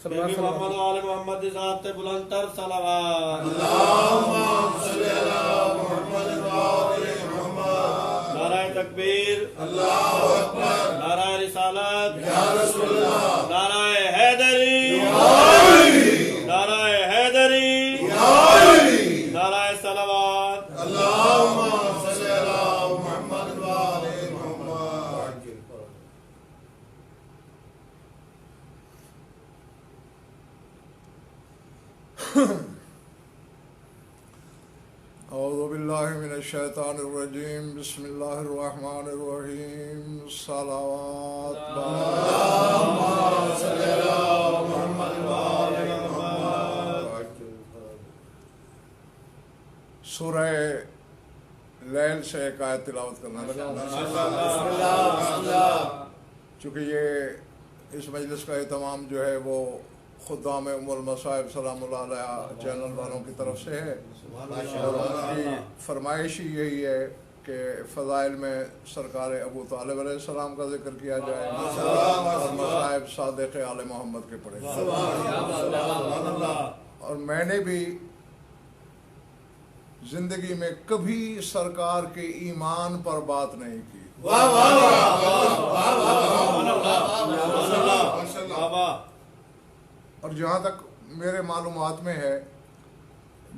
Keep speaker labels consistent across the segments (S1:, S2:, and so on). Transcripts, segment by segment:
S1: نبی محمد و آل محمد دی ذات تے بلند تر صلوات
S2: اللہم صلی علی محمد و آل محمد
S1: نعرہ تکبیر
S2: اللہ اکبر
S1: نعرہ رسالت
S2: یا رسول اللہ
S1: نعرہ حیدری نعرہ حیدری نعرہ صلوات
S2: اللہم صلی علی محمد و آل محمد اعوذ باللہ من الشیطان الرجیم بسم اللہ الرحمن الرحیم صلوات اللہم صلی علی محمد و آل محمد سورہ لیل سے ایک آیت تلاوت کرنا لگا چونکہ یہ اس مجلس کا اہتمام جو ہے وہ خدام ام المصائب سلام اللہ علیہ چینل والوں کی طرف سے ہے اور ان کی فرمائش ہی یہی ہے کہ فضائل میں سرکار ابو طالب علیہ السلام کا ذکر کیا جائے اور مصائب صادق آل محمد کے پڑھے اور میں نے بھی زندگی میں کبھی سرکار کے ایمان پر بات نہیں کی اور جہاں تک میرے معلومات میں ہے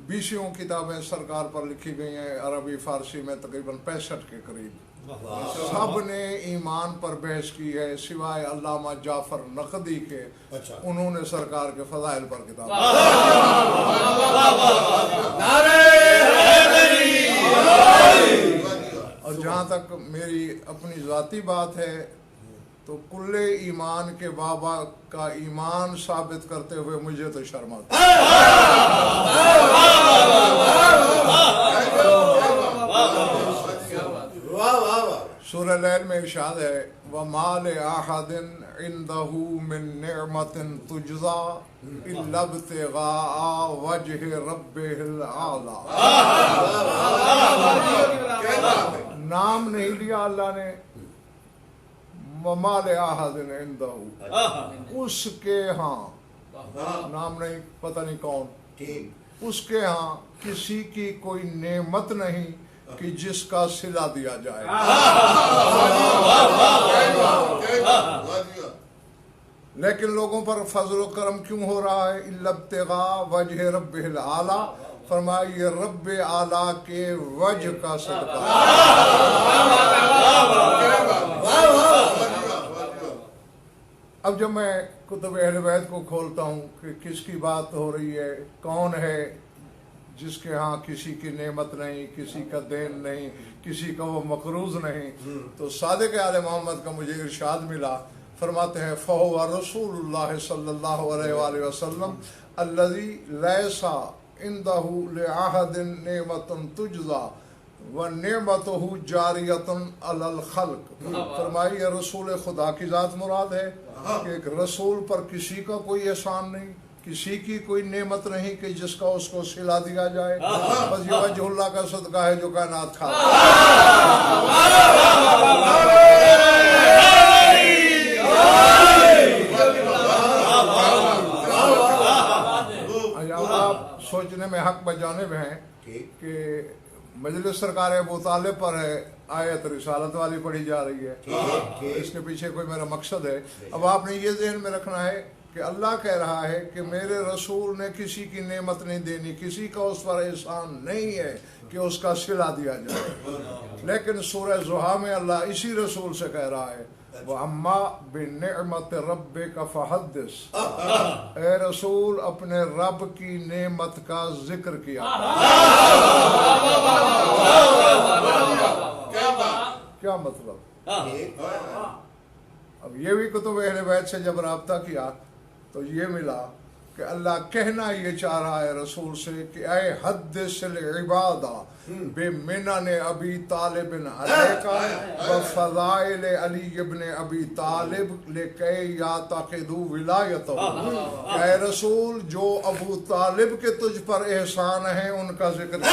S2: 20 کتابیں سرکار پر لکھی گئی ہیں عربی فارسی میں تقریباً 65 کے قریب سب نے ایمان پر بحث کی ہے سوائے علامہ جعفر نقدی کے انہوں نے سرکار کے فضائل پر کتاب اور جہاں تک میری اپنی ذاتی بات ہے تو کل ایمان کے بابا کا ایمان ثابت کرتے ہوئے مجھے تو شرم آتی ہے سورہ لیل میں ارشاد ہے وَمَا لِأَحَدٍ عِنْدَهُ مِن نِعْمَةٍ تُجْزَى إِلَّا ابْتِغَاءَ وَجْهِ رَبِّهِ الْأَعْلَى نام نہیں لیا اللہ نے وَمَا لِأَحَدٍ عِنْدَهُ اس کے ہاں نام نہیں پتہ نہیں کون اس کے ہاں کسی کی کوئی نعمت نہیں کہ جس کا صلہ دیا جائے لیکن لوگوں پر فضل و کرم کیوں ہو رہا ہے الا ابتغاء وجہ رب الاعلی فرمایا یہ رب اعلی کے وجہ کا صدقہ اب جب میں کتب اہل بیت کو کھولتا ہوں کہ کس کی بات ہو رہی ہے کون ہے جس کے ہاں کسی کی نعمت نہیں کسی کا دین نہیں کسی کا وہ مقروض نہیں تو صادق آل محمد کا مجھے ارشاد ملا فرماتے ہیں فَهُوَ رسول اللہ صلی اللہ علیہ وآلہ وسلم الذي ليس عنده لأحد نعمة تجزى وَنِعْمَتُهُ جَارِيَةٌ عَلَى الْخَلْقِ فرمائی یہ رسول خدا کی ذات مراد ہے کہ ایک رسول پر کسی کا کوئی احسان نہیں کسی کی کوئی نعمت نہیں کہ جس کا اس کو صلہ دیا جائے بس یہ وجہ اللہ کا صدقہ ہے جو کائنات کھا آپ سوچنے میں حق بجانب ہیں کہ مجلس سرکار ابو طالب پر ہے آیت رسالت والی پڑھی جا رہی ہے اس کے پیچھے کوئی میرا مقصد ہے اب آپ نے یہ ذہن میں رکھنا ہے کہ اللہ کہہ رہا ہے کہ میرے رسول نے کسی کی نعمت نہیں دینی کسی کا اس پر احسان نہیں ہے کہ اس کا صلہ دیا جائے لیکن سورہ ضحیٰ میں اللہ اسی رسول سے کہہ رہا ہے وَأَمَّا بِنِعْمَةِ رَبِّكَ فَحَدِّثْ اے رسول اپنے رب کی نعمت کا ذکر کیا کیا مطلب اب یہ بھی کتب اہل بیت سے جب رابطہ کیا تو یہ ملا کہ اللہ کہنا یہ چاہ رہا ہے رسول سے کہ اے حدث العبادہ بمنن ابی طالب علیکا وفضائل علی ابن ابی طالب لکی یعتقدوا ولایتہ اے رسول جو ابو طالب کے تجھ پر احسان ہیں ان کا ذکر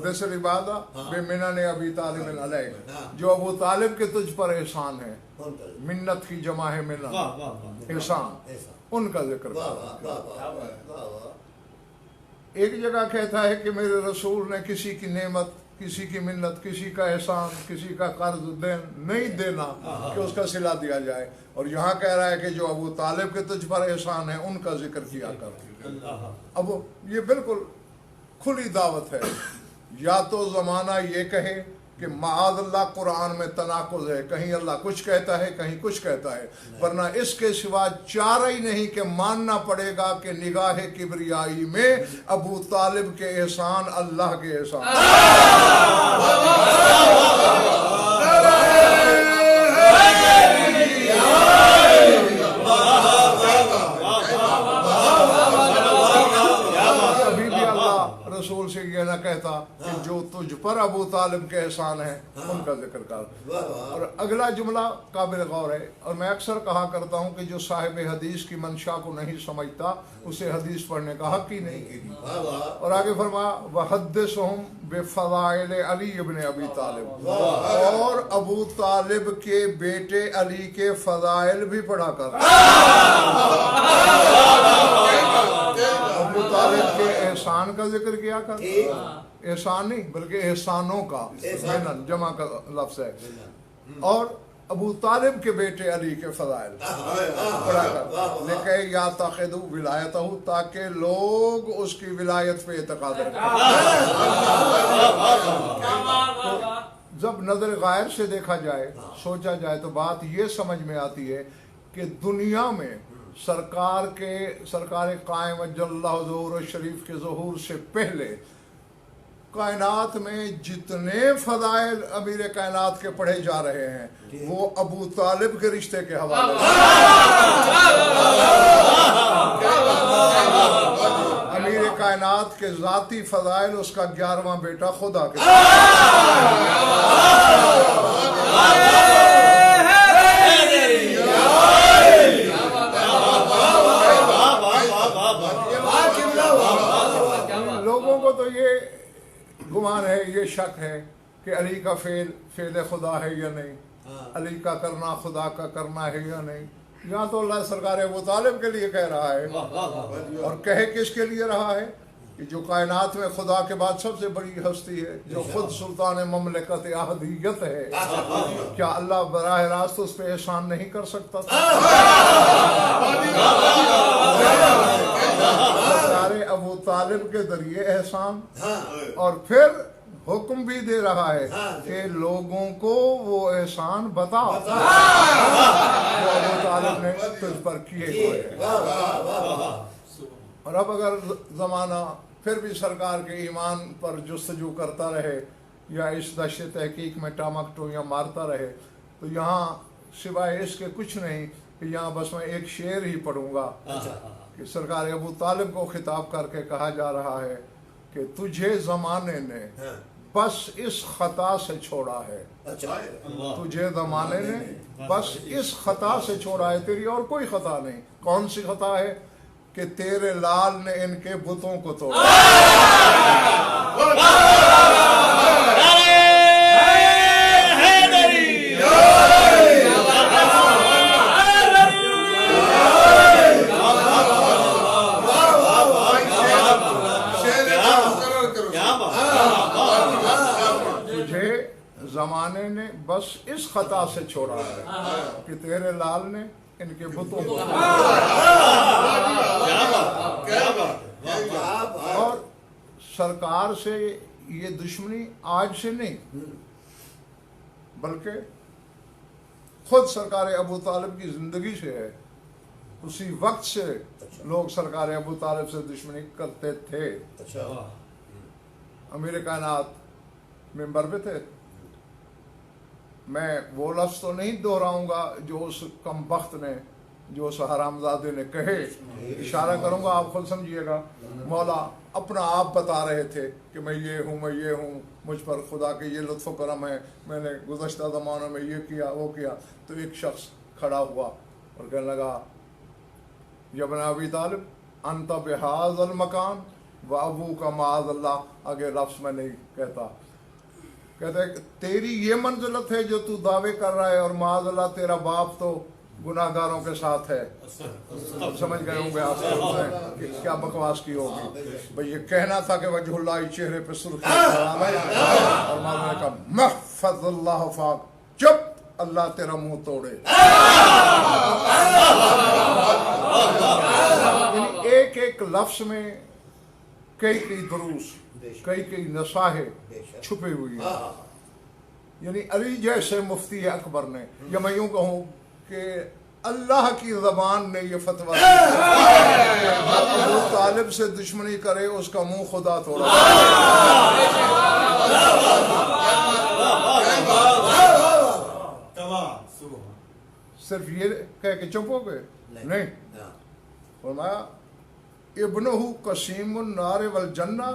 S2: حدث العبادہ بمنن ابی طالب علیہ، جو ابو طالب کے تجھ پر احسان ہے، منت کی جمع ہے منن، احسان، ان کا ذکر کرتا ہے۔ ایک جگہ کہتا ہے کہ میرے رسول نے کسی کی نعمت، کسی کی منت، کسی کا احسان، کسی کا قرض نہیں دینا کہ اس کا صلہ دیا جائے، اور یہاں کہہ رہا ہے کہ جو ابو طالب کے تجھ پر احسان ہے ان کا ذکر کیا کر۔ اب یہ بالکل کھلی دعوت ہے، یا تو زمانہ یہ کہے کہ معاذ اللہ قرآن میں تناقض ہے، کہیں اللہ کچھ کہتا ہے کہیں کچھ کہتا ہے، ورنہ اس کے سوا چارہ ہی نہیں کہ ماننا پڑے گا کہ نگاہ کبریائی میں ابو طالب کے احسان اللہ کے احسان۔ کبھی بھی اللہ رسول سے یہ نہ کہتا کہ جو تجھ پر ابو طالب کے احسان ہیں ان کا ذکر کر۔ اور اگلا جملہ قابل غور ہے، اور میں اکثر کہا کرتا ہوں کہ جو صاحب حدیث کی منشا کو نہیں سمجھتا اسے حدیث پڑھنے کا حق ہی نہیں۔ اور آگے فرمایا وَحَدِّثْهُمْ بِفَضَائِلِ علی ابن ابی طالب، اور ابو طالب کے بیٹے علی کے فضائل بھی پڑھا کر۔ ابو طالب کے احسان کا ذکر کیا کر، احسان نہیں بلکہ احسانوں کا، جمع کا لفظ ہے، اور ابو طالب کے بیٹے علی کے فضائل پڑھا کر، لیکن یا تاخذو ولایتہ، تاکہ لوگ اس کی ولایت پہ اعتقاد رکھیں۔ جب نظر غائب سے دیکھا جائے، سوچا جائے، تو بات یہ سمجھ میں آتی ہے کہ دنیا میں سرکار قائم اجل اللہ ظہور شریف کے ظہور سے پہلے کائنات میں جتنے فضائل امیر کائنات کے پڑھے جا رہے ہیں وہ ابو طالب کے رشتے کے حوالے سے۔ امیر کائنات کے ذاتی فضائل اس کا 11واں بیٹا خدا کے لوگوں کو تو یہ گمان ہے، یہ شک ہے کہ علی کا فعل خدا ہے یا نہیں، علی کا کرنا خدا کا کرنا ہے یا نہیں۔ یہاں تو اللہ سرکار ابو طالب کے لیے کہہ رہا ہے، اور کہے کس کے لیے رہا ہے کہ جو کائنات میں خدا کے بعد سب سے بڑی ہستی ہے، جو خود سلطان مملکت احدیت ہے، کیا اللہ براہ راست اس پہ احسان نہیں کر سکتا تھا؟ سارے ابو طالب کے ذریعے احسان، اور پھر حکم بھی دے رہا ہے کہ لوگوں کو وہ احسان بتا جو ابو طالب نے تجھ پر کیے ہوئے۔ اور اب اگر زمانہ پھر بھی سرکار کے ایمان پر جستجو کرتا رہے یا اس دشت تحقیق میں ٹامک ٹویاں مارتا رہے، تو یہاں سوائے اس کے کچھ نہیں کہ یہاں بس میں ایک شعر ہی پڑھوں گا کہ سرکار ابو طالب کو خطاب کر کے کہا جا رہا ہے کہ تجھے زمانے نے بس اس خطا سے چھوڑا ہے، تجھے زمانے نے بس اس خطا سے چھوڑا ہے، تیری اور کوئی خطا نہیں۔ کون سی خطا ہے؟ کہ تیرے لال نے ان کے بتوں کو توڑا۔ تجھے زمانے نے بس اس خطا سے چھوڑا ہے کہ تیرے لال نے ان کے بتوں کو، اور سرکار سے یہ دشمنی آج سے نہیں بلکہ خود سرکار ابو طالب کی زندگی سے ہے۔ اسی وقت سے لوگ سرکار ابو طالب سے دشمنی کرتے تھے۔ امیر کائنات ممبر پہ تھے، میں وہ لفظ تو نہیں دہراؤں گا جو اس کم بخت نے، جو اس حرامزادے نے کہے، اشارہ کروں گا، آپ خود سمجھیے گا۔ مولا اپنا آپ بتا رہے تھے کہ میں یہ ہوں، میں یہ ہوں، مجھ پر خدا کے یہ لطف و کرم ہے، میں نے گزشتہ زمانوں میں یہ کیا وہ کیا۔ تو ایک شخص کھڑا ہوا اور کہنے لگا یا ابن ابی طالب انت بہذا المکان، و ابو کا معاذ اللہ، آگے لفظ میں نہیں کہتا، کہتے ہیں تیری یہ منزلت ہے جو تو دعوے کر رہا ہے، اور معاذ اللہ تیرا باپ تو گناہ گاروں کے ساتھ ہے۔ اب سمجھ گئے ہوں گے آپ کہ کیا بکواس کی ہوگی۔ بھئی یہ کہنا تھا کہ وجہ اللہ چہرے پہ سرخی اور معاذ اللہ کا محفظ اللہ فاق، چپ، اللہ تیرا منہ توڑے۔ یعنی ایک ایک لفظ میں کئی دروس، کئی نصائح چھپے ہوئی ہیں۔ یعنی علی جیسے مفتی اکبر نے، یا میں یوں کہوں کہ اللہ کی زبان نے یہ فتویٰ دیا، ابو طالب سے دشمنی کرے اس کا منہ خدا توڑا۔ صرف یہ کہہ کے چپ ہو گئے؟ نہیں، فرمایا ابنہ قسیم النار والجنہ،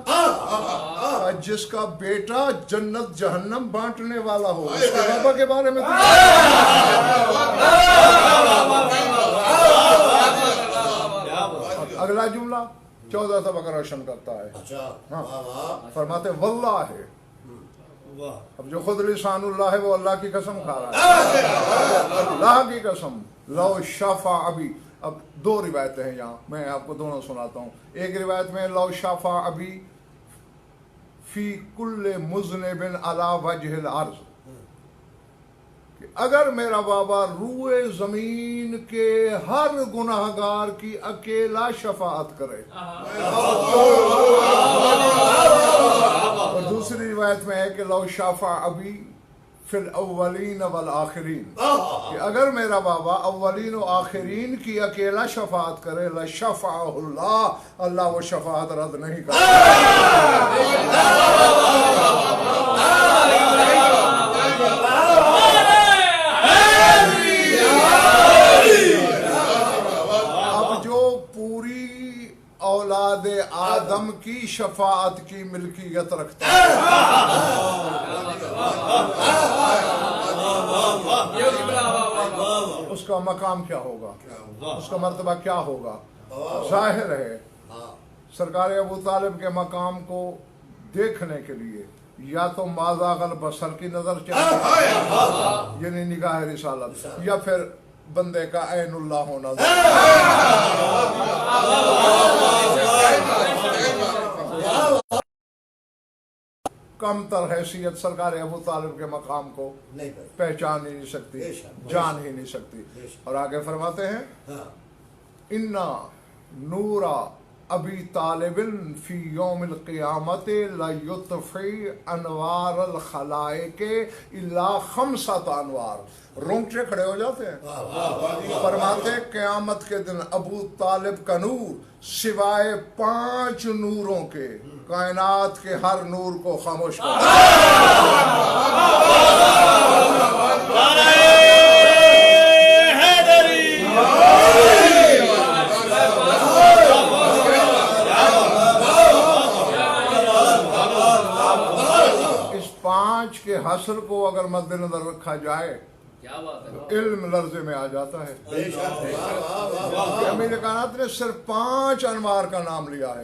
S2: جس کا بیٹا جنت جہنم بانٹنے والا ہو، اس کے بابا کے بارے میں اگلا جملہ 14 سبق روشن کرتا ہے۔ فرماتے واللہ ہے، اب جو خود لسان اللہ ہے وہ اللہ کی قسم کھا رہا ہے، اللہ کی قسم، لو شفع ابی۔ اب دو روایتیں ہیں یہاں، میں آپ کو دونوں سناتا ہوں۔ ایک روایت میں لو شفع ابی فی کل مذنب علی وجہ الارض، کہ اگر میرا بابا روئے زمین کے ہر گناہگار کی اکیلا شفاعت کرے۔ اور دوسری روایت میں ہے کہ لو شفع ابی فی الاولین والآخرین، کہ اگر میرا بابا اولین و آخرین کی اکیلا شفاعت کرے، لشفعہ اللہ، اللہ وہ شفاعت رد نہیں کرے۔ اب جو پوری اولاد آدم کی شفاعت کی ملکیت رکھتا ہے، اس کا مقام کیا ہوگا، اس کا مرتبہ کیا ہوگا؟ ظاہر ہے سرکار ابو طالب کے مقام کو دیکھنے کے لیے یا تو مازاغ البصر کی نظر چاہیے، یعنی نگاہ رسالت، یا پھر بندے کا عین اللہ ہونا۔ کم تر حیثیت سرکار ابو طالب کے مقام کو پہچان ہی نہیں سکتی، جان ہی نہیں سکتی۔ اور آگے فرماتے ہیں اِنَّا نُورَ ابی طالب فی یوم القیامت لیطفی انوار الخلائق الا 5 انوار۔ رونگٹے کھڑے ہو جاتے ہیں۔ فرماتے قیامت کے دن ابو طالب کا نور سوائے 5 نوروں کے کائنات کے ہر نور کو خاموش کر دے۔ کے حصر کو اگر مد نظر رکھا جائے تو علم لرزے میں آ جاتا ہے۔ امیر کائنات نے صرف 5 انوار کا نام لیا ہے،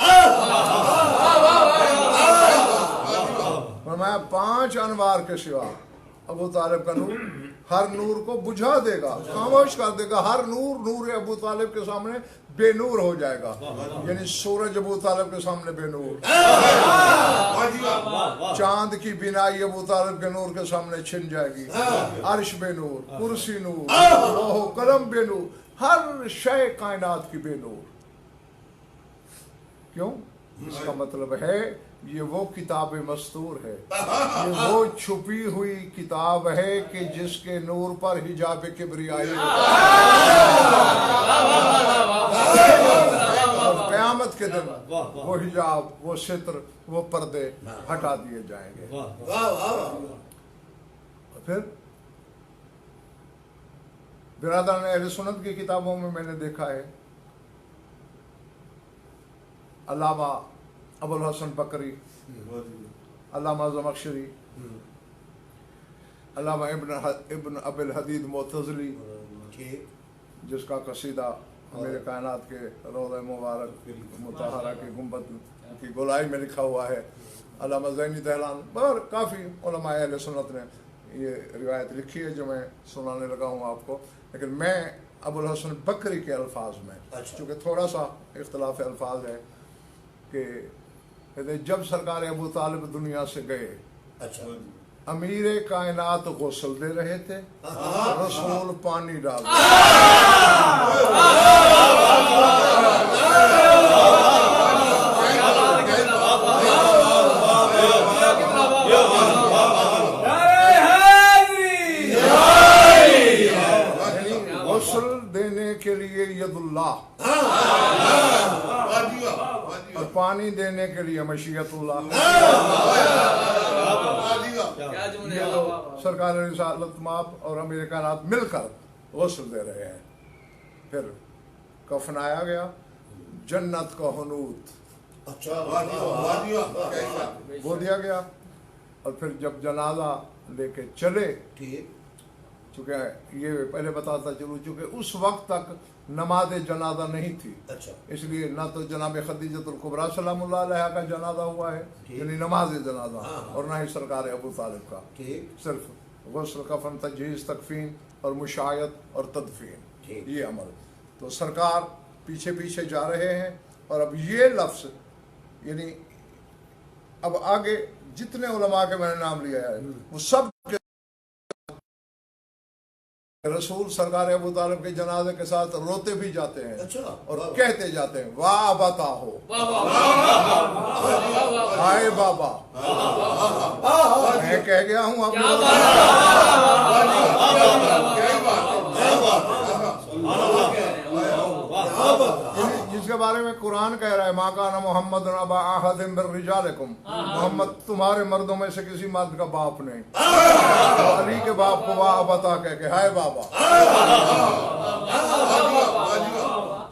S2: فرمایا 5 انوار کے سوا ابو طالب کا نور ہر نور کو بجھا دے گا، خاموش کر دے گا۔ ہر نور نور ابو طالب کے سامنے بے نور ہو جائے گا، یعنی سورج ابو طالب کے سامنے بے نور، چاند کی بینائی ابو طالب کے نور کے سامنے چھن جائے گی، عرش بے نور، کرسی نور، لوح و قلم بے نور، ہر شے کائنات کی بے نور۔ کیوں؟ اس کا مطلب ہے یہ وہ کتاب مستور ہے، یہ وہ چھپی ہوئی کتاب ہے کہ جس کے نور پر حجاب کبریائی قیامت کے دن وہ حجاب، وہ ستر، وہ پردے ہٹا دیے جائیں گے۔ پھر برادران اہل سنت کی کتابوں میں نے دیکھا ہے علامہ ابو الحسن بکری، علامہ زمخشری، علامہ ابن ابی الحدید معتزلی، جس کا قصیدہ میرے کائنات کے روضہ مبارک مطہرہ کی گنبد کی گولائی میں لکھا ہوا ہے علامہ زینی دہلان اور کافی علماء اہل سنت نے یہ روایت لکھی ہے جو میں سنانے لگا ہوں آپ کو، لیکن میں ابو الحسن بکری کے الفاظ میں چونکہ تھوڑا سا اختلاف الفاظ ہے کہ جب سرکار ابو طالب دنیا سے گئے امیر کائنات غسل دے رہے تھے، رسول پانی ڈال غسل دینے کے لیے ید اللہ اور پانی دینے کے لیے مشیت اللہ، سرکار رسالت مآب اور امیر کائنات مل کر غسل دے رہے ہیں۔ پھر کفنایا گیا، جنت کا حنوط وہ دیا گیا، اور پھر جب جنازہ لے کے چلے، چونکہ یہ پہلے بتاتا چلوں چونکہ اس وقت تک نماز جنازہ نہیں تھی، اس لیے نہ تو جناب خدیجۃ الکبریٰ سلام اللہ علیہ کا جنازہ ہوا ہے یعنی نماز جنازہ، اور نہ ہی سرکار ابو طالب کا، صرف غسل کفن تجہیز تکفین اور مشایعت اور تدفین یہ عمل۔ تو سرکار پیچھے پیچھے جا رہے ہیں، اور اب یہ لفظ یعنی اب آگے جتنے علماء کے میں نے نام لیا ہے وہ سب رسول سرکار ابو طالب کے جنازے کے ساتھ روتے بھی جاتے ہیں اور کہتے جاتے ہیں واہ بتا ہو، ہائے بابا، میں کہہ گیا ہوں آپ جس کے بارے میں قرآن کہہ رہا ہے ما کان محمد ابا احد من رجالکم، محمد تمہارے مردوں میں سے کسی مرد کا باپ نہیں، تو علی کے باپ کو واہ بتا کہہ کے ہائے بابا،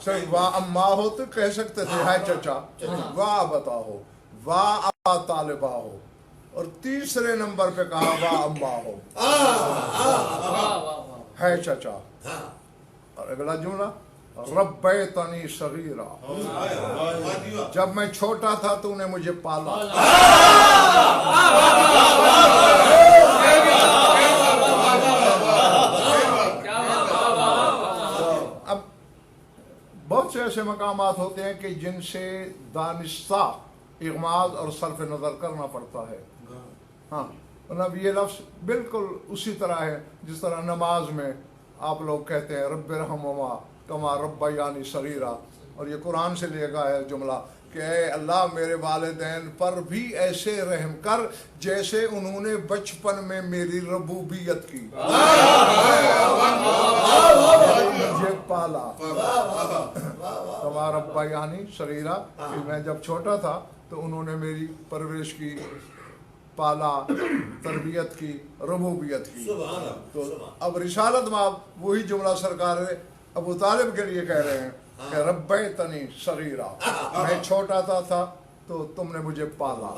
S2: صرف واہ اما ہو تو کہہ سکتے تھے ہائے چچا، واہ بتا ہو، واہ ابا طالبہ ہو، اور تیسرے نمبر پہ کہا واہ اما ہو، ہے چچا، اور اگلا جملہ ربیتنی صغیرا، جب میں چھوٹا تھا تو نے مجھے پالا۔ اب بہت سے ایسے مقامات ہوتے ہیں کہ جن سے دانستہ اغماض اور صرف نظر کرنا پڑتا ہے، ہاں، اب یہ لفظ بالکل اسی طرح ہے جس طرح نماز میں آپ لوگ کہتے ہیں رب ارحمہما کما ربیانی صغیرا، اور یہ قرآن سے لیا گیا ہے جملہ کہ اے اللہ میرے والدین پر بھی ایسے رحم کر جیسے انہوں نے بچپن میں میری ربوبیت کی، مجھے پالا، کما ربیانی صغیرا، میں جب چھوٹا تھا تو انہوں نے میری پرورش کی، پالا، تربیت کی، ربوبیت کی۔ تو اب رسالت مآب وہی جملہ سرکار ابو طالب کے لیے کہہ رہے ہیں کہ ربیتنی صغیرا، میں چھوٹا تھا تو تم نے مجھے پالا،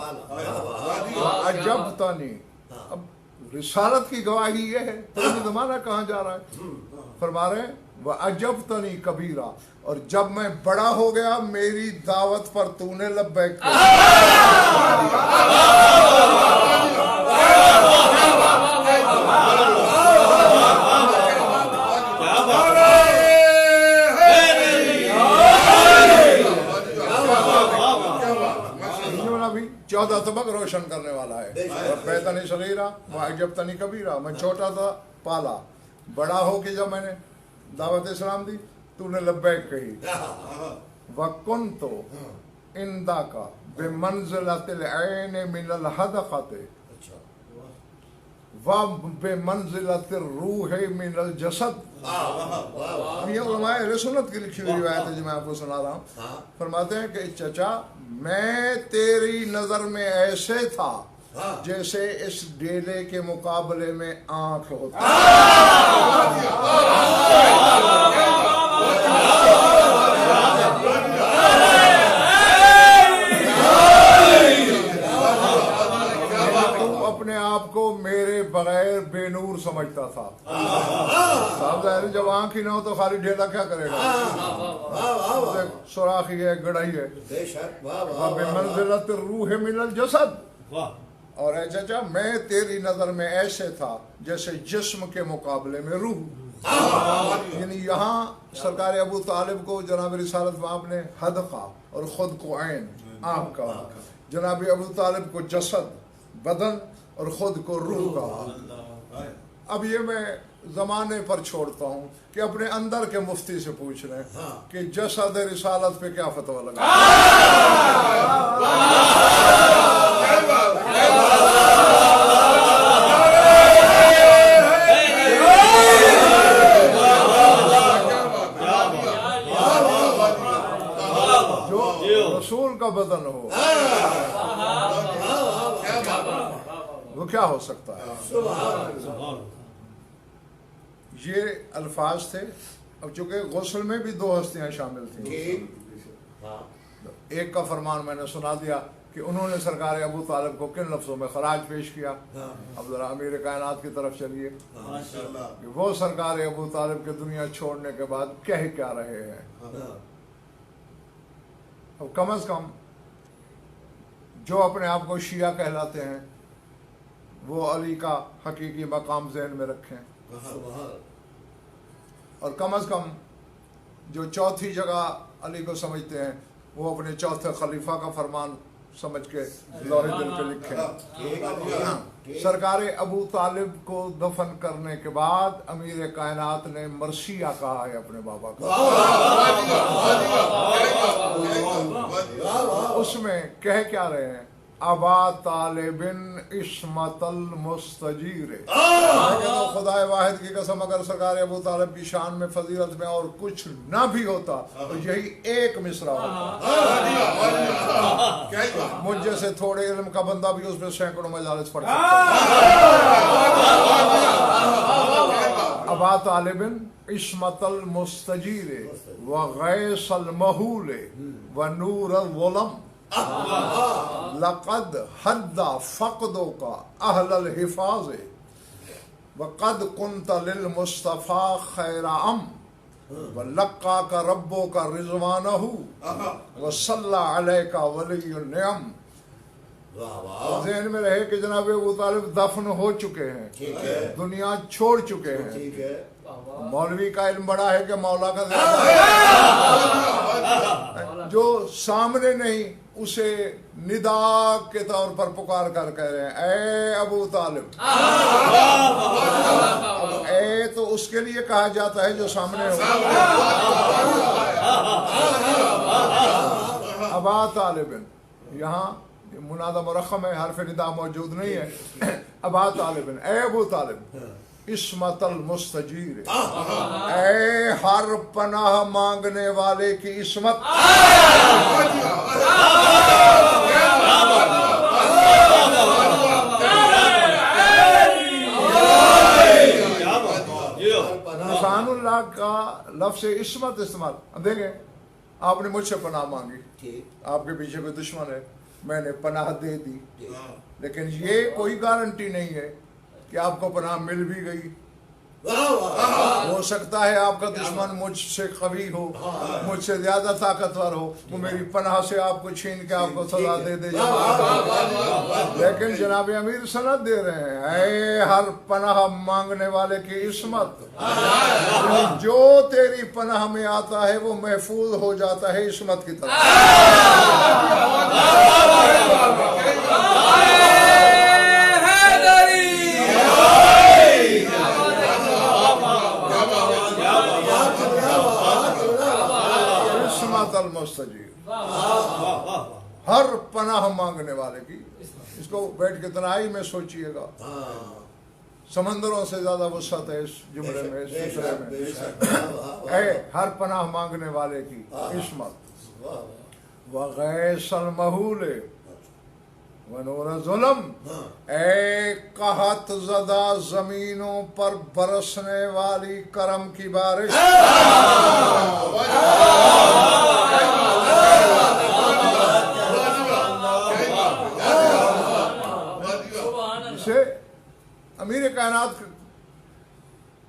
S2: عجبتنی، اب رسالت کی گواہی یہ ہے، تمہیں زمانہ کہاں جا رہا ہے، فرما رہے ہیں وعجبتنی کبیرا، اور جب میں بڑا ہو گیا میری دعوت پر تو نے لبیک بھی 14 طبق روشن کرنے والا ہے، ربیتنی صغیرا وعجبتنی کبیرا، میں چھوٹا تھا پالا، بڑا ہو کے جب میں نے دعوت اسلام دی تو نے لبیک کہی، وَكُنْتُ عِنْدَكَ بِمَنْزِلَةِ الْعَيْنِ مِنَ الْحَدَقَةِ وَبِمَنْزِلَةِ الرُّوحِ مِنَ الْجَسَدِ۔ یہ علماء اہل سنت کی لکھی ہوئی روایت ہے جو میں آپ کو سنا رہا ہوں، فرماتے ہیں کہ چچا میں تیری نظر میں ایسے تھا جیسے اس ڈیلے کے مقابلے میں آنکھ ہوتا اپنے آپ کو میرے بغیر بے نور سمجھتا تھا، صاحب ظاہر جب آنکھ ہی نہ ہو تو خالی ڈھیلا کیا کرے گا؟ سوراخ ہی ہے، گڑھائی ہے۔
S3: بے شک، واہ واہ
S2: وَبِ مَنزِلَةِ الرُّوحِ مِنَ الْجَسَدِ،
S1: واہ
S2: اور اے چچا میں تیری نظر میں ایسے تھا جیسے جسم کے مقابلے میں روح۔ یعنی یہاں سرکار ابو طالب کو جناب رسالت مآب نے حدقہ اور خود کو عین آنکھ کہا، جناب ابو طالب کو جسد بدن اور خود کو روح کہا۔ اب یہ میں زمانے پر چھوڑتا ہوں کہ اپنے اندر کے مفتی سے پوچھ رہے ہیں کہ جسد رسالت پہ کیا فتویٰ لگا۔ جو رسول کا بدن ہو وہ کیا ہو سکتا ہے؟ یہ الفاظ تھے۔ اب چونکہ غسل میں بھی دو ہستیاں شامل تھیں، ایک کا فرمان میں نے سنا دیا کہ انہوں نے سرکار ابو طالب کو کن لفظوں میں خراج پیش کیا۔ اب ذرا امیر کائنات کی طرف چلیے کہ وہ سرکار ابو طالب کے دنیا چھوڑنے کے بعد کہہ کیا رہے ہیں۔ اب کم از کم جو اپنے آپ کو شیعہ کہلاتے ہیں وہ علی کا حقیقی مقام ذہن میں رکھیں، اور کم از کم جو چوتھی جگہ علی کو سمجھتے ہیں وہ اپنے چوتھے خلیفہ کا فرمان سمجھ کے لوح دل پہ لکھیں۔ سرکار ابو طالب کو دفن کرنے کے بعد امیر کائنات نے مرثیہ کہا ہے اپنے بابا کا۔ اس میں کہہ کیا رہے ہیں؟ ابا طالب عصمت المستجیر۔ خدا واحد کی قسم اگر سرکار ابو طالب کی شان میں فضیلت میں اور کچھ نہ بھی ہوتا تو یہی ایک مصرع ہوتا۔ مجھ جیسے تھوڑے علم کا بندہ بھی اس میں سینکڑوں مجالس پڑھ سکتا ہے۔ ابا طالب عصمت المستجیر وغیث المہول ونور الظلم لقد حد فقدوں کا اہل الحفاظ وقد کنت للمصطفیٰ خیر ام ولقا کا ربوں کا رضوانہ وصلی علیہ کا ولی النعم۔ ذہن میں رہے کہ جناب ابو طالب دفن ہو چکے ہیں، دنیا چھوڑ چکے ہیں۔ مولوی کا علم بڑا ہے کہ مولا کا زیادہ ہے۔ جو سامنے نہیں اسے ندا کے طور پر پکار کر کہہ رہے ہیں اے ابو طالب۔ اے تو اس کے لیے کہا جاتا ہے جو سامنے ہو۔ ابا طالب، یہاں منادہ مرخم ہے، حرف ندا موجود نہیں ہے۔ ابا طالب، اے ابو طالب، عصمت المستجیر، اے ہر پناہ مانگنے والے کی عصمت۔ سبحان اللہ کا لفظ عصمت استعمال دیکھیں، آپ نے مجھ سے پناہ مانگی، آپ کے پیچھے کوئی دشمن ہے، میں نے پناہ دے دی، لیکن یہ کوئی گارنٹی نہیں ہے کہ آپ کو پناہ مل بھی گئی۔ ہو سکتا ہے آپ کا دشمن مجھ سے قوی ہو، مجھ سے زیادہ طاقتور ہو، وہ میری پناہ سے آپ کو چھین کے آپ کو سزا دے دے، لیکن جناب امیر سند دے رہے ہیں اے ہر پناہ مانگنے والے کی عصمت، جو تیری پناہ میں آتا ہے وہ محفوظ ہو جاتا ہے عصمت کی طرف۔ المستجیر، ہر پناہ مانگنے والے کی۔ اس کو بیٹھ کے تنہائی میں سوچئے گا، سمندروں سے زیادہ وسعت ہے اس جملے میں، اس سلسلے میں۔ اے ہر پناہ مانگنے والے کی عصمت، وغیث المہول ونور ظلم، اے قحط زدہ زمینوں پر برسنے والی کرم کی بارش۔ اسے امیر کائنات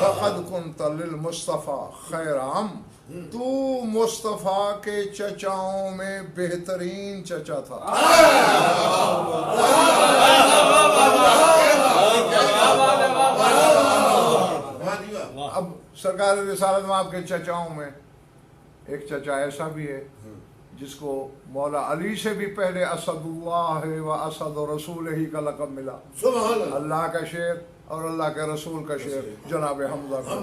S2: فقد كنت للمصطفى خیر عم، تو مصطفیٰ کے چچاؤں میں بہترین چچا تھا۔ اب سرکار رسالت میں آپ کے چچاؤں میں ایک چچا ایسا بھی ہے جس کو مولا علی سے بھی پہلے اسد اللہ و اسد رسول ہی کا لقب ملا، اللہ کا شیر اور اللہ کے رسول کا شیر جناب حمزہ کا۔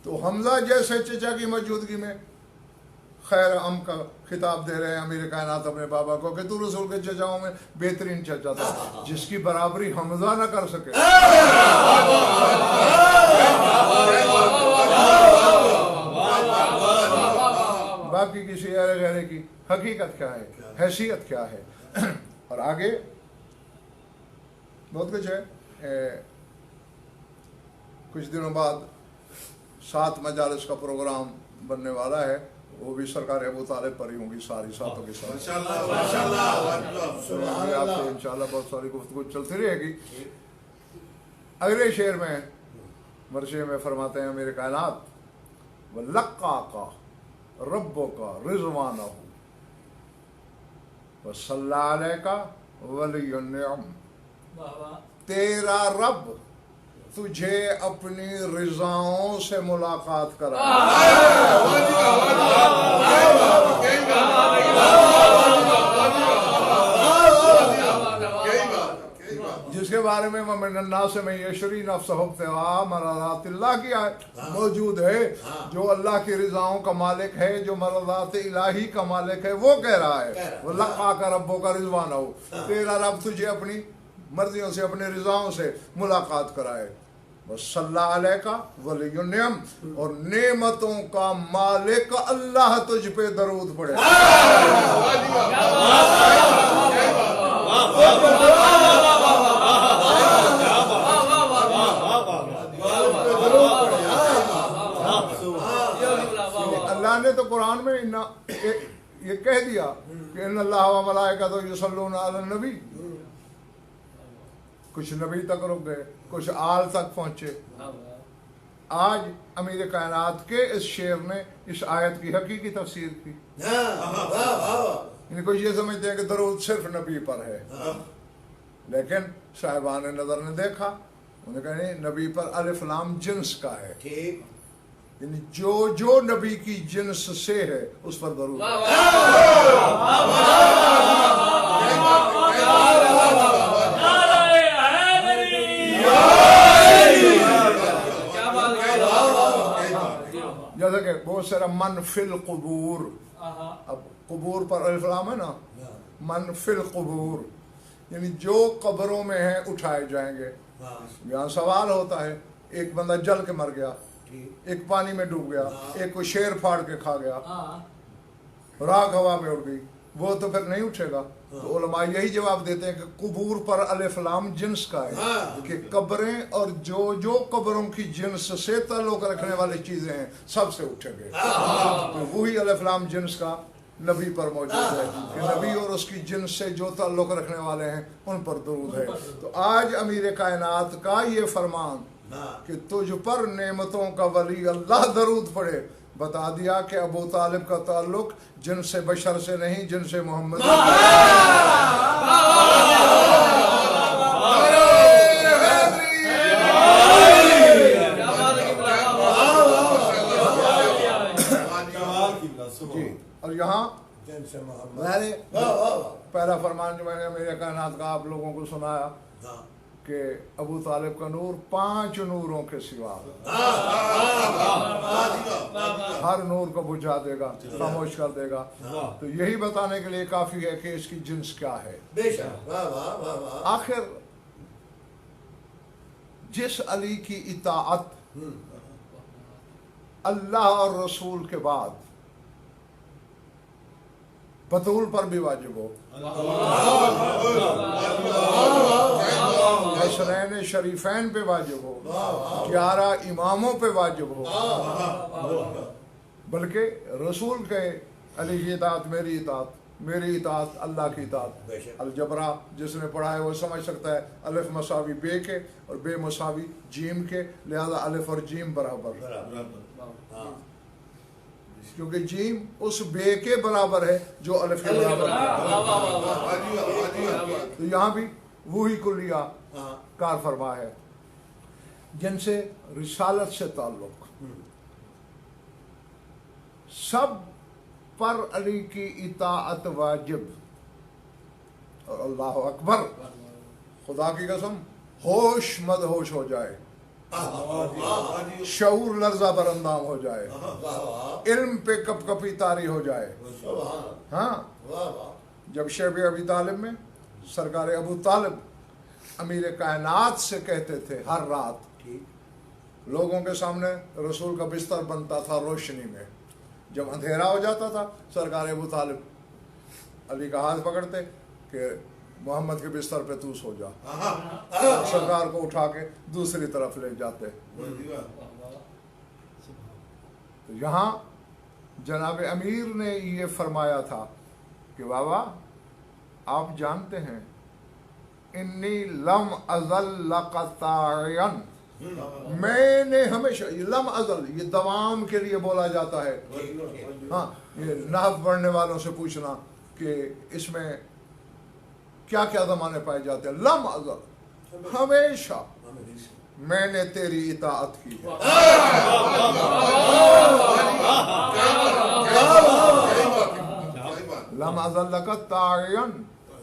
S2: تو حمزہ جیسے چچا کی موجودگی میں خیر عم کا خطاب دے رہے ہیں امیر کائنات اپنے بابا کو کہ تو رسول کے چچاؤں میں بہترین چچا تھا، جس کی برابری حمزہ نہ کر سکے۔ باقی کسی غیرے کی حقیقت کیا ہے، حیثیت کیا ہے۔ اور آگے بہت کچھ ہے۔ کچھ دنوں بعد 7 مجالس کا پروگرام بننے والا ہے، وہ بھی سرکار ابو طالب پر ہی ہوں گی، ساری ساتوں کے ساتھ انشاءاللہ بہت ساری گفتگو چلتی رہے گی۔ اگلے شعر میں مرثیے میں فرماتے ہیں میرے کائنات وَلَقَّاكَ رَبُّكَ رِضْوَانَهُ وَصَلَّى عَلَيْكَ وَلِيُّ النِّعَمِ، تیرا رب تجھے اپنی رضاؤں سے ملاقات کرائے، جس کے بارے میں وَمِنَ النَّاسِ مَن يَشْرِي نَفْسَهُ ابْتِغَاءَ مَرْضَاتِ اللَّهِ کی آیت موجود ہے۔ جو اللہ کی رضاؤں کا مالک ہے، جو مرضات الہی کا مالک ہے، وہ کہہ رہا ہے وَلَقَّاكَ رَبُّكَ رِضْوَانَهُ، تیرا رب تجھے اپنی مرضیوں سے، اپنے رضاؤں سے ملاقات کرائے۔ وَصَلَّى عَلَيْكَ وَلِيُّ النِّعَمِ، اور نعمتوں کا مالک اللہ تجھ پہ درود پڑھے۔ اللہ نے تو قرآن میں یہ کہہ دیا کہ ان اللہ و ملائکۃہ یصلون علی النبی، کچھ نبی تک رک گئے، کچھ آل تک پہنچے۔ آج امیر کائنات کے اس شعر نے اس آیت کی حقیقی تفسیر کی۔ یعنی کچھ یہ سمجھتے ہیں کہ درود صرف نبی پر ہے، لیکن صاحبان نظر نے دیکھا، انہوں نے کہا نہیں، نبی پر الف لام جنس کا ہے، یعنی جو نبی کی جنس سے ہے اس پر درود ہے۔ جیسا کہ بہت سارا من فی القبور، اب قبور پر الف لام ہے نا، من فی القبور یعنی جو قبروں میں ہیں اٹھائے جائیں گے۔ یہاں سوال ہوتا ہے، ایک بندہ جل کے مر گیا، ایک پانی میں ڈوب گیا، ایک کو شیر پھاڑ کے کھا گیا، راکھ ہوا میں اڑ گئی، وہ تو پھر نہیں اٹھے گا۔ تو علماء یہی جواب دیتے ہیں کہ قبور پر الف لام جنس کا ہے، کہ قبریں اور جو قبروں کی جنس سے تعلق رکھنے والی چیزیں ہیں سب سے اٹھیں گے۔ تو وہی الف لام جنس کا نبی پر موجود ہے کہ نبی اور اس کی جنس سے جو تعلق رکھنے والے ہیں ان پر درود ہے۔ تو آج امیر کائنات کا یہ فرمان کہ تجھ پر نعمتوں کا ولی اللہ درود پڑھے، بتا دیا کہ ابو طالب کا تعلق جن سے بشر سے نہیں، جن سے محمد جی۔ اور یہاں پہلا فرمان جو میں نے میرے کائنات کا آپ لوگوں کو سنایا کہ ابو طالب کا نور 5 نوروں کے سوا ہر نور کو بجھا دے گا، خاموش کر دے گا۔ تو یہی بتانے کے لیے کافی ہے کہ اس کی جنس کیا ہے۔ آخر جس علی کی اطاعت اللہ اور رسول کے بعد بطول پر بھی واجب ہو، حسنین شریفین پہ واجب ہو، 11 اماموں پہ واجب ہو، بلکہ رسول کے علی کی اطاعت میری اطاعت میری اطاعت اللہ کی اطاعت.
S3: بے شک.
S2: الجبرا جس نے پڑھا ہے وہ سمجھ سکتا ہے الف مساوی بے کے اور بے مساوی جیم کے، لہذا الف اور جیم برابر،
S3: ہاں
S2: کیونکہ جیم اس بے کے برابر ہے جو الف کے برابر ہے. تو یہاں بھی وہی کلیہ کار فرما ہے جن سے رسالت سے تعلق. سب پر علی کی اطاعت واجب. اور اللہ اکبر، خدا کی قسم ہوش مدہوش ہو جائے، شعور لرزہ برندام ہو جائے، علم پہ کپ کپی طاری ہو جائے. ہاں، جب شیب ابی طالب میں سرکار ابو طالب امیر کائنات سے کہتے تھے ہر رات، لوگوں کے سامنے رسول کا بستر بنتا تھا روشنی میں، جب اندھیرا ہو جاتا تھا سرکار ابو طالب علی کا ہاتھ پکڑتے کہ محمد کے بستر پہ تو سو جا، سرکار کو اٹھا کے دوسری طرف لے جاتے. تو یہاں جناب امیر نے یہ فرمایا تھا کہ بابا آپ جانتے ہیں انی لم ازل لقطاعن، میں نے ہمیشہ، یہ لم ازل یہ دوام کے لیے بولا جاتا ہے. ہاں، یہ نحو پڑھنے والوں سے پوچھنا کہ اس میں کیا کیا زمانے پائے جاتے ہیں. لم ازل ہمیشہ میں نے تیری اطاعت کی ہے. لم ازل لقطاعن،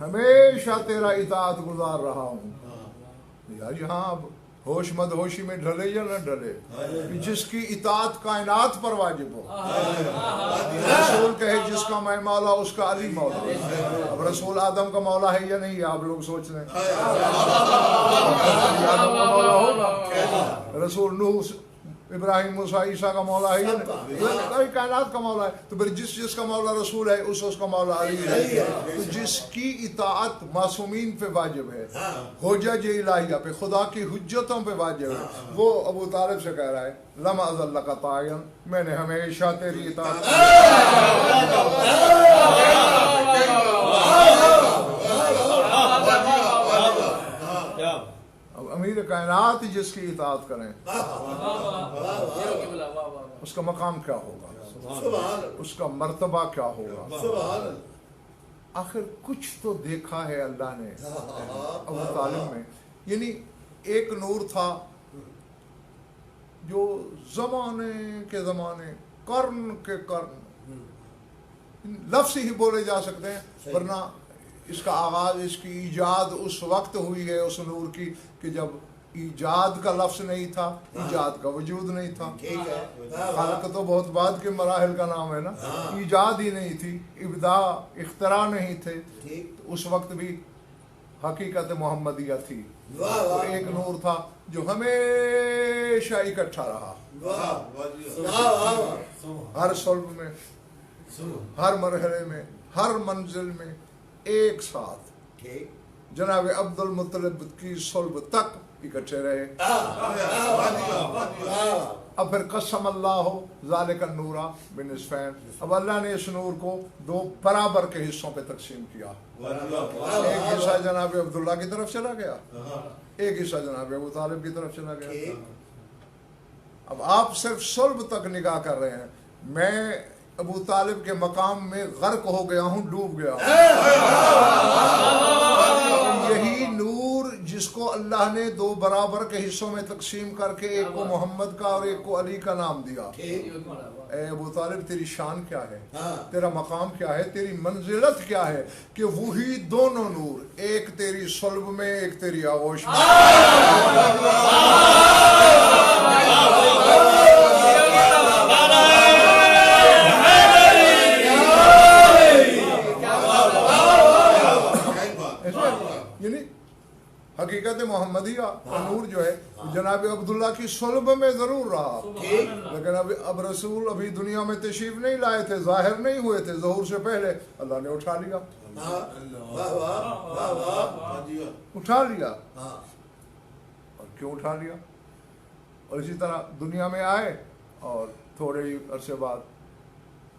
S2: ہمیشہ تیرا اطاعت گزار رہا ہوں. یار یہاں اب ہوش مد ہوشی میں ڈھلے یا نہ ڈھلے، جس کی اطاعت کائنات پر واجب ہو. رسول کہے جس کا میں مولا اس کا علی مولا. اب رسول آدم کا مولا ہے یا نہیں ہے آپ لوگ سوچ لیں. آدم کا مولا ہوگا، رسول نوح ابراہیم موسیٰ عیسیٰ کا مولا ہے یا نہیں؟ کائنات کا مولا ہے. تو پھر جس کا مولا رسول ہے اس کا مولا علی ہے. تو جس کی اطاعت معصومین پہ واجب ہے، حجج الہیہ پہ، خدا کی حجتوں پہ واجب ہے، وہ ابو طالب سے کہہ رہا ہے لم ازل لقطاعن، میں نے ہمیشہ تیری اطاعت امیر کائنات جس کی اطاعت کریں اس کا مقام کیا ہوگا، اس کا مرتبہ کیا ہوگا. آخر کچھ تو دیکھا ہے اللہ نے ابو طالب میں. یعنی ایک نور تھا جو زمانے کے زمانے، قرن کے قرن، لفظ ہی بولے جا سکتے ہیں، ورنہ اس کا آغاز، اس کی ایجاد اس وقت ہوئی ہے اس نور کی کہ جب ایجاد کا لفظ نہیں تھا، ایجاد کا وجود نہیں تھا. خلق تو بہت بعد کے مراحل کا نام ہے نا. ایجاد ہی نہیں تھی، ابداع اختراع نہیں تھے. اس وقت بھی حقیقت محمدیہ تھی. ایک نور تھا جو ہمیشہ اکٹھا رہا، ہر صلب میں، ہر مرحلے میں، ہر منزل میں ایک ساتھ جناب عبد المطلب کی صلب تک اکٹھے رہے. اب پھر قسم اللہ ذالک النور بنصفین، اب اللہ نے اس نور کو دو برابر کے حصوں پہ تقسیم کیا. ایک حصہ جناب عبداللہ کی طرف چلا گیا، ایک حصہ جناب ابو طالب کی طرف چلا گیا. اب آپ صرف صلب تک نگاہ کر رہے ہیں، میں ابو طالب کے مقام میں غرق ہو گیا ہوں، ڈوب گیا ہوں. یہی نور جس کو اللہ نے دو برابر کے حصوں میں تقسیم کر کے ایک کو محمد کا اور ایک کو علی کا نام دیا. اے ابو طالب تیری شان کیا ہے، تیرا مقام کیا ہے، تیری منزلت کیا ہے کہ وہی دونوں نور، ایک تیری صلب میں ایک تیری آغوش میں. یعنی حقیقت محمدیہ کا نور جو ہے جناب عبداللہ کی صلب میں ضرور رہا، لیکن اب رسول ابھی دنیا میں تشریف نہیں لائے تھے، ظاہر نہیں ہوئے تھے، ظہور سے پہلے اللہ نے اٹھا لیا. اٹھا لیا. اور کیوں اٹھا لیا؟ اور اسی طرح دنیا میں آئے اور تھوڑے ہی عرصے بعد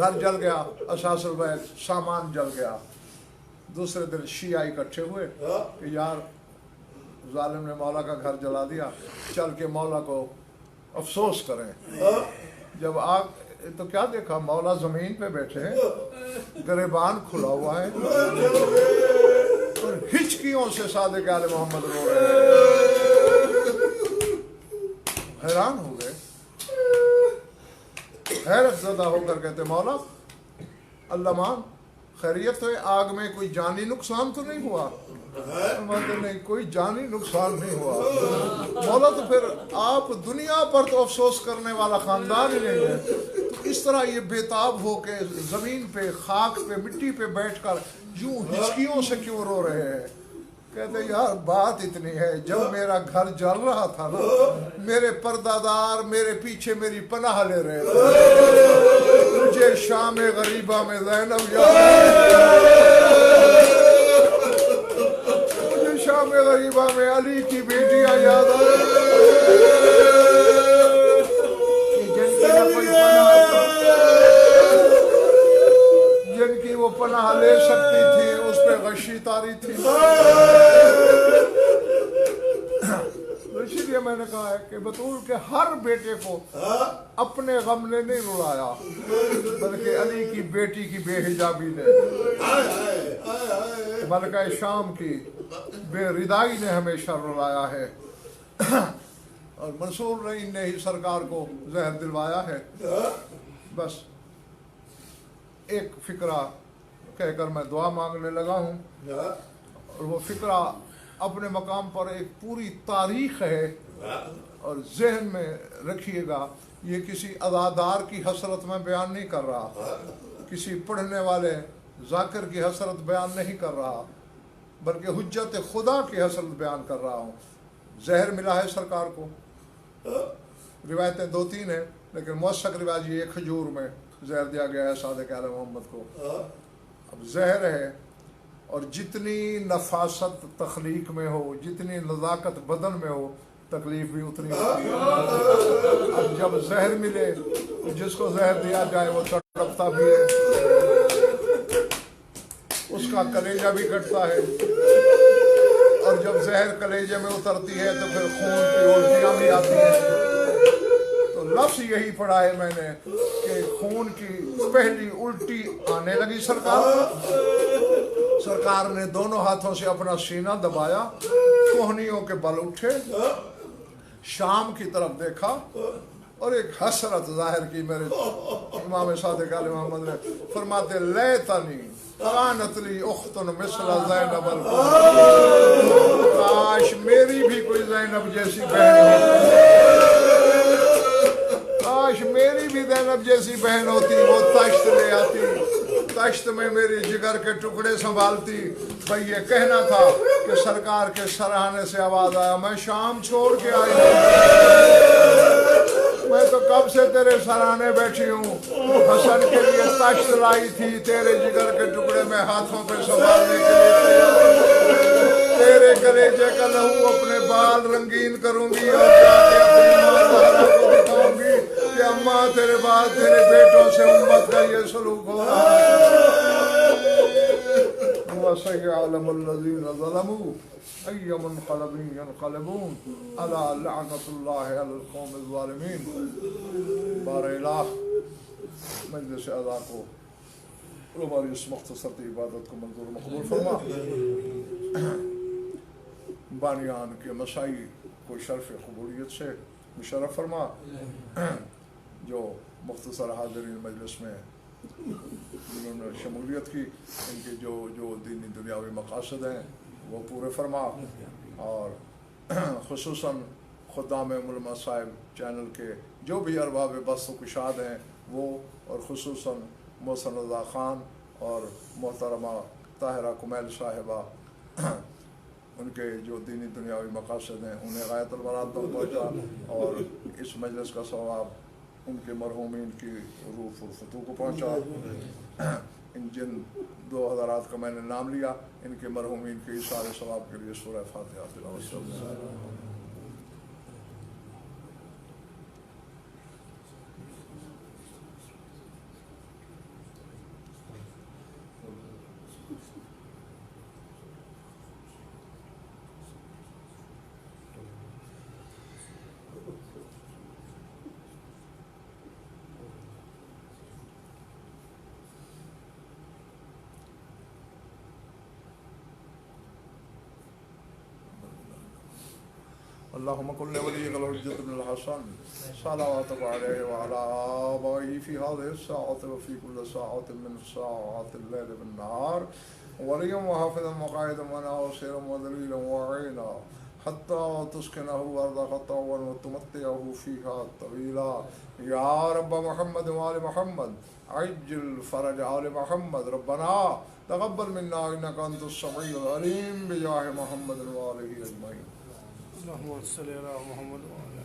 S2: گھر جل گیا، اساس البیت سامان جل گیا۔ دوسرے دن شیعہ اکٹھے ہوئے کہ یار ظالم نے مولا کا گھر جلا دیا، چل کے مولا کو افسوس کریں۔ جب آگ تو کیا دیکھا، مولا زمین پہ بیٹھے ہیں، گریبان کھلا ہوا ہے اور ہچکیوں سے صادق آل محمد رو رہے ہیں۔ حیران ہو گئے، حیرت زدہ ہو کر کہتے مولا اللہ مان خیریت تو ہے، آگ میں کوئی جانی نقصان تو نہیں ہوا؟ نہیں، کوئی جانی نقصان نہیں ہوا۔ مولا تو پھر آپ دنیا پر تو افسوس کرنے والا خاندان ہی نہیں ہے، تو اس طرح یہ بےتاب ہو کے زمین پہ خاک پہ مٹی پہ بیٹھ کر یوں ہچکیوں سے کیوں رو رہے ہیں؟ کہتے یار بات اتنی ہے، جب میرا گھر جل رہا تھا نا، میرے پردادار میرے پیچھے میری پناہ لے رہے تھے۔ مجھے شام غریبہ میں زینب یاد، مجھے شام غریبہ میں علی کی بیٹیاں یاد آئی جن کی وہ پناہ لے سکتی تھی، اس پہ غشی تاری تھی۔ اسی لیے میں نے کہا ہے کہ بطول کے ہر بیٹے کو اپنے غم نے نہیں رلایا، بلکہ علی کی بیٹی کی بے حجابی نے، ملکہ شام کی بے ردائی نے ہمیشہ رلایا ہے۔ اور منصور رعین نے ہی سرکار کو زہر دلوایا ہے۔ بس ایک فکرہ کہہ کر میں دعا مانگنے لگا ہوں، اور وہ فکرہ اپنے مقام پر ایک پوری تاریخ ہے، اور ذہن میں رکھیے گا یہ کسی ادادار کی حسرت میں بیان نہیں کر رہا، کسی پڑھنے والے ذاکر کی حسرت بیان نہیں کر رہا، بلکہ حجت خدا کی حسرت بیان کر رہا ہوں۔ زہر ملا ہے سرکار کو، روایتیں 2-3 ہیں، لیکن موثق روایت یہ کھجور میں زہر دیا گیا ہے صادق آل محمد کو۔ اب زہر ہے، اور جتنی نفاست تخلیق میں ہو، جتنی نزاکت بدن میں ہو، تکلیف بھی اتنی ہوتی ہے۔ اب جب زہر ملے، جس کو زہر دیا جائے وہ تڑپتا بھی ہے، اس کا کلیجہ بھی کٹتا ہے، اور جب زہر کلیجے میں اترتی ہے تو پھر خون کی الٹیاں بھی آتی ہیں۔ تو لفظ یہی پڑھا ہے میں نے کہ خون کی پہلی الٹی آنے لگی سرکار نے دونوں ہاتھوں سے اپنا سینہ دبایا، کوہنیوں کے بل اٹھے، شام کی طرف دیکھا، اور ایک حسرت ظاہر کی میرے امام صادق آل محمد نے۔ فرماتے لیتنی کانت لی اخت مثل زینب کاش میری بھی کوئی زینب جیسی بہن ہوتی، کاش میری بھی زینب جیسی بہن ہوتی، وہ تشت لے آتی، تشت میں میری جگر کے ٹکڑے سنبھالتی۔ بھئی یہ کہنا تھا کہ سرکار کے سراہنے سے آواز آیا میں شام چھوڑ کے آئی ہوں، میں تو کب سے تیرے سراہنے بیٹھی ہوں، حسن کے لیے تشت لائی تھی، تیرے جگر کے ٹکڑے میں ہاتھوں پہ سنبھالنے کے لیے تیرے کلیجے کا لہو اپنے بال رنگین کروں گی، اور جا کے اپنی ماں زہرا کو دکھاؤں گی کہ اماں تیرے بعد تیرے بیٹوں سے امت کا یہ سلوک ہو رہا ہے۔ وَسَيَعْلَمُ الَّذِينَ ظَلَمُوا أَيَّ مُنْقَلَبٍ يَنْقَلِبُونَ أَلَا لَعْنَةُ اللَّهِ عَلَى الْقَوْمِ الظَّالِمِينَ۔ بار الہ مجلس اعضاء کو ہماری اس مختصر عبادت کو منظور مقبول فرما، بانیان کے مسائی کو شرف قبولیت سے مشرف فرما، جو مختصر حاضرین مجلس میں جنہوں نے شمولیت کی، ان کے جو دینی دنیاوی مقاصد ہیں وہ پورے فرما، اور خصوصاً خدام علماء صاحب چینل کے جو بھی ارباب بست و کشاد ہیں وہ، اور خصوصاً محسن رضا خان اور محترمہ طاہرہ کمیل صاحبہ، ان کے جو دینی دنیاوی مقاصد ہیں انہیں غایت المراد تک پہنچا، اور اس مجلس کا ثواب ان کے مرحومین کی روح فرفتو کو پہنچا۔ ان جن 2 حضرات کا میں نے نام لیا، ان کے مرحومین کے ایصال ثواب کے لیے سورہ فاتحہ تلاوت کریں۔ اللهم كن لوليك الحجة بن الحسن صلواتك عليه وعلى آبائه في هذه الساعة وفي كل ساعة من ساعات الليل والنهار وليا وحافظا وقائدا وناصرا ودليلا وعينا حتى تسكنه أرضك طوعا وتمتعه فيها طويلا يا رب محمد وآل محمد عجل فرج آل محمد ربنا تقبل منا إنك أنت السميع العليم بجاه محمد وآله أجمعين.
S3: اللهم صل على محمد وعلى